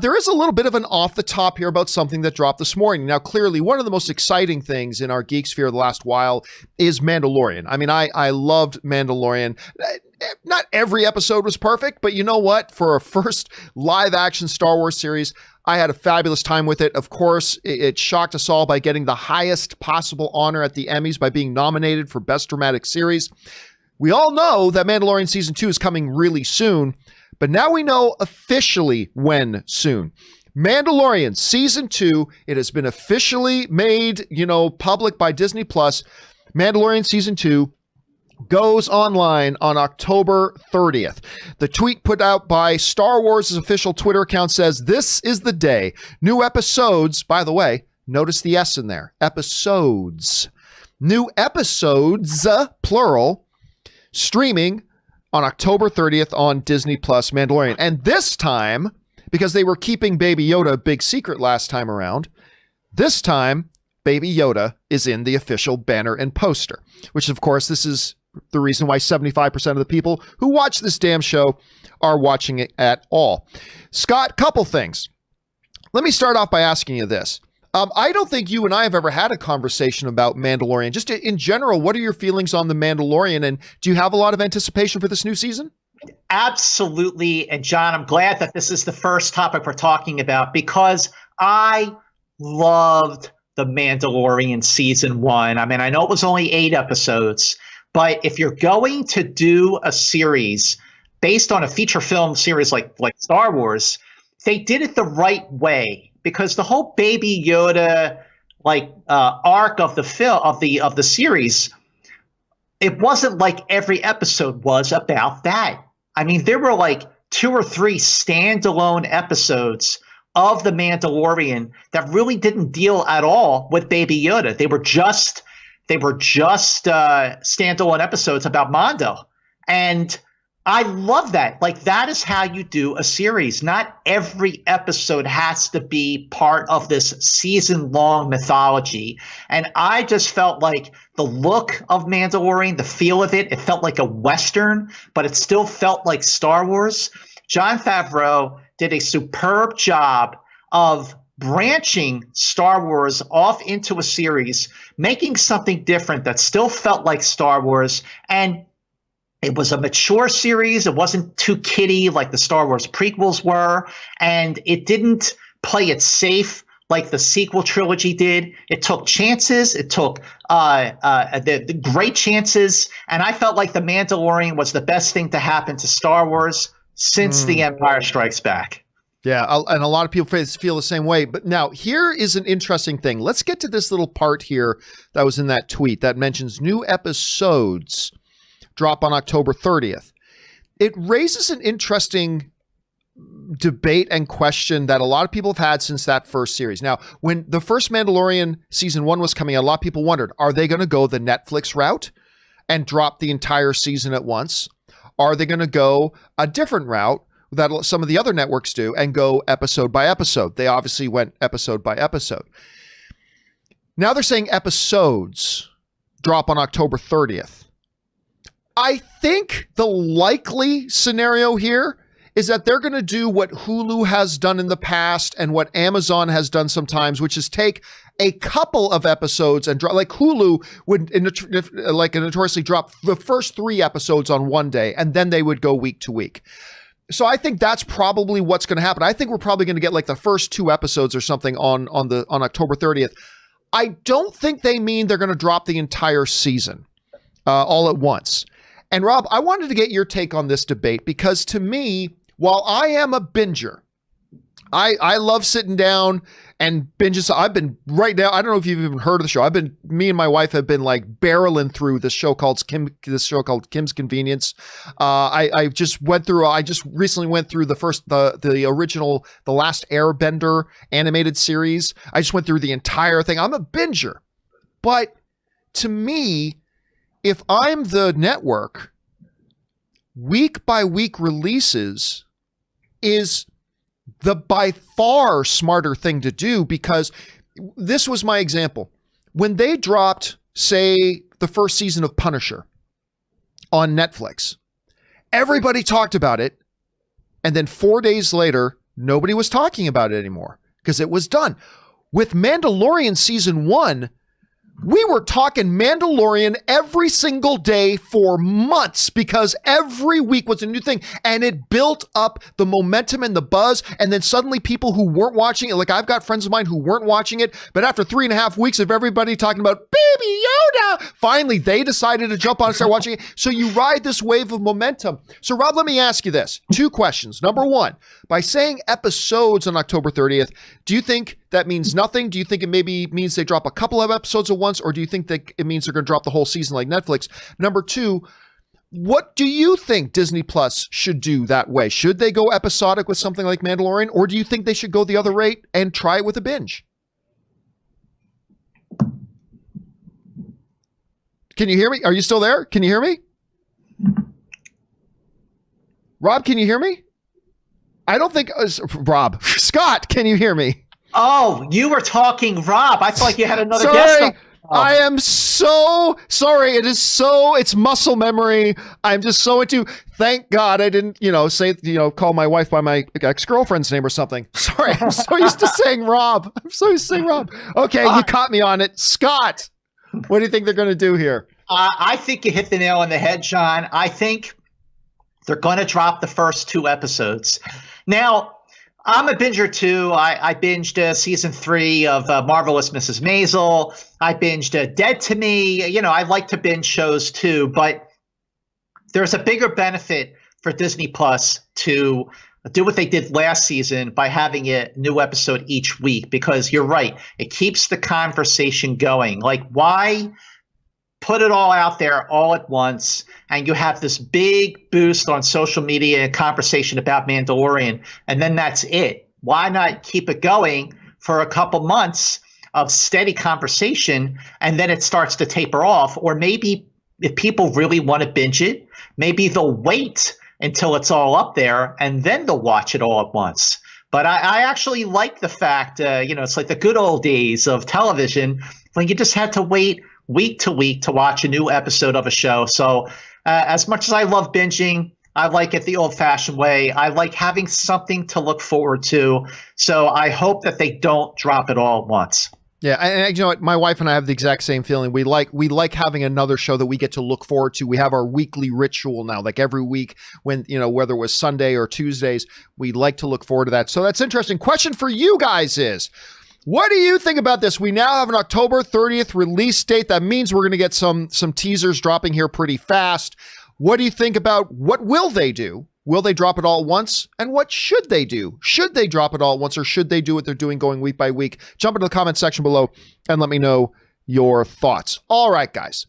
There is a little bit of an off the top here about something that dropped this morning. Now, clearly, one of the most exciting things in our geek sphere the last while is Mandalorian. I mean, I loved Mandalorian. Not every episode was perfect, but you know what? For a first live action Star Wars series, I had a fabulous time with it. Of course, it shocked us all by getting the highest possible honor at the Emmys by being nominated for Best Dramatic Series. We all know that Mandalorian Season 2 is coming really soon, but now we know officially when soon. Mandalorian Season 2, it has been officially made, public by Disney+. Mandalorian Season 2 goes online on October 30th. The tweet put out by Star Wars' official Twitter account says, "This is the day. New episodes," by the way, notice the S in there, episodes. New episodes, plural, streaming on October 30th on Disney Plus Mandalorian. And this time, because they were keeping Baby Yoda a big secret last time around, this time, Baby Yoda is in the official banner and poster, which of course, this is the reason why 75% of the people who watch this damn show are watching it at all. Scott, couple things. Let me start off by asking you this. I don't think you and I have ever had a conversation about Mandalorian. Just in general, what are your feelings on The Mandalorian, and do you have a lot of anticipation for this new season? Absolutely. And John, I'm glad that this is the first topic we're talking about because I loved The Mandalorian Season 1. I mean, I know it was only 8 episodes, but if you're going to do a series based on a feature film series like Star Wars, they did it the right way because the whole Baby Yoda arc of the series, it wasn't like every episode was about that. I mean, there were like 2 or 3 standalone episodes of The Mandalorian that really didn't deal at all with Baby Yoda. They were just standalone episodes about Mando. And I love that. Like, that is how you do a series. Not every episode has to be part of this season-long mythology. And I just felt like the look of Mandalorian, the feel of it, it felt like a Western, but it still felt like Star Wars. Jon Favreau did a superb job of branching Star Wars off into a series, making something different that still felt like Star Wars. And it was a mature series. It wasn't too kiddie like the Star Wars prequels were. And it didn't play it safe like the sequel trilogy did. It took chances. It took the great chances. And I felt like The Mandalorian was the best thing to happen to Star Wars since The Empire Strikes Back. Yeah, and a lot of people feel the same way. But now, here is an interesting thing. Let's get to this little part here that was in that tweet that mentions new episodes drop on October 30th. It raises an interesting debate and question that a lot of people have had since that first series. Now, when the first Mandalorian Season 1 was coming out, a lot of people wondered, are they going to go the Netflix route and drop the entire season at once? Are they going to go a different route that some of the other networks do and go episode by episode? They obviously went episode by episode. Now they're saying episodes drop on October 30th. I think the likely scenario here is that they're going to do what Hulu has done in the past and what Amazon has done sometimes, which is take a couple of episodes and drop, like Hulu would notoriously drop the first 3 episodes on one day, and then they would go week to week. So I think that's probably what's going to happen. I think we're probably going to get like the first 2 episodes or something on October 30th. I don't think they mean they're going to drop the entire season all at once. And Rob, I wanted to get your take on this debate because to me, while I am a binger, I love sitting down and binges. I've been right now. I don't know if you've even heard of the show. Me and my wife have been like barreling through this show called Kim's Convenience. I just recently went through the original, The Last Airbender animated series. I just went through the entire thing. I'm a binger, but to me, if I'm the network, week by week releases is the by far smarter thing to do, because this was my example. When they dropped, say, the first season of Punisher on Netflix, everybody talked about it. And then 4 days later, nobody was talking about it anymore because it was done. With Mandalorian season 1, we were talking Mandalorian every single day for months because every week was a new thing, and it built up the momentum and the buzz. And then suddenly people who weren't watching it, like I've got friends of mine who weren't watching it, but after 3.5 weeks of everybody talking about Baby Yoda, finally they decided to jump on and start watching it. So you ride this wave of momentum. So Rob, let me ask you this. 2 questions. Number 1, by saying episodes on October 30th, do you think that means nothing? Do you think it maybe means they drop a couple of episodes at once, or do you think that it means they're going to drop the whole season like Netflix? Number 2, what do you think Disney Plus should do that way? Should they go episodic with something like Mandalorian, or do you think they should go the other rate and try it with a binge? Can you hear me? Are you still there? Can you hear me? Rob, can you hear me? I don't think Rob. Scott, can you hear me? Oh, you were talking, Rob. I thought you had another guest. Sorry, I am so sorry. It's muscle memory. I'm just so into, thank God I didn't, call my wife by my ex-girlfriend's name or something. Sorry, I'm so used to saying Rob. Okay, you caught me on it. Scott, what do you think they're going to do here? I think you hit the nail on the head, John. I think they're going to drop the first 2 episodes. Now, I'm a binger too. I binged season 3 of Marvelous Mrs. Maisel. I binged Dead to Me. I like to binge shows too, but there's a bigger benefit for Disney Plus to do what they did last season by having a new episode each week, because you're right. It keeps the conversation going. Like, why put it all out there all at once, and you have this big boost on social media and conversation about Mandalorian, and then that's it? Why not keep it going for a couple months of steady conversation, and then it starts to taper off? Or maybe if people really want to binge it, maybe they'll wait until it's all up there, and then they'll watch it all at once. But I actually like the fact, it's like the good old days of television when you just had to wait week to week to watch a new episode of a show. So as much as I love binging, I like it the old-fashioned way. I like having something to look forward to. So I hope that they don't drop it all at once. Yeah, and you know what? My wife and I have the exact same feeling. We like having another show that we get to look forward to. We have our weekly ritual now, like every week when, whether it was Sunday or Tuesdays, we like to look forward to that. So that's interesting. Question for you guys is, what do you think about this? We now have an October 30th release date. That means we're going to get some teasers dropping here pretty fast. What do you think about what will they do? Will they drop it all at once? And what should they do? Should they drop it all at once, or should they do what they're doing going week by week? Jump into the comment section below and let me know your thoughts. All right, guys.